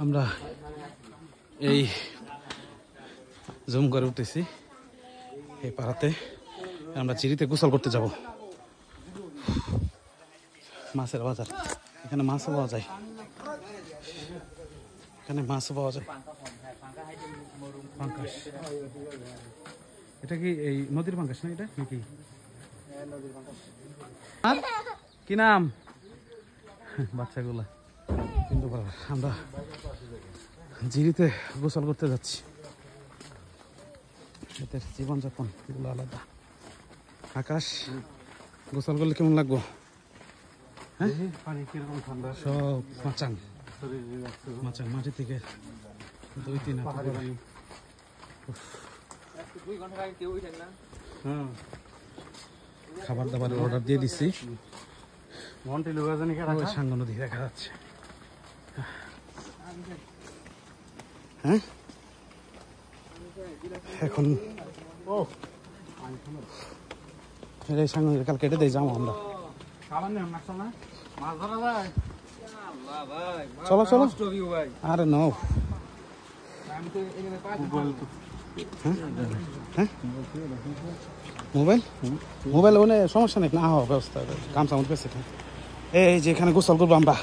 আমরা এই জুম করে উঠতেছি এই পাড়াতে, আমরা চিড়িতে গোসল করতে যাব। মাছের বাজার, এখানে মাছও পাওয়া যায়, এখানে মাছও পাওয়া যায়। পাঙ্কাশ, এটা কি এই নদীর পাঙ্কাশ না এটা নাকি? কি নাম বাচ্চাগুলা? কিন্তু আমরা জিরিতে গোসল করতে যাচ্ছি। এদের জীবনযাপন এগুলো আলাদা। আকাশ, গোসল করলে কেমন লাগবো? হ্যাঁ, সব মাচাং মাচাং মাটি থেকে 2-3 খাবার দাবারের অর্ডার দিয়ে দিচ্ছি। সাঙ্গ নদী দেখা যাচ্ছে। হ্যাঁ, এখন এই সাঙ্গ নদী কাল কেটে দিয়ে যাবো আমরা। চলো চলো, আরে নো মোবাইল মোবাইল ওনে সমস্যা নেই না, ব্যবস্থা কাম সামনে পেয়েছে। এই যে এখানে গোসল করবো আমরা।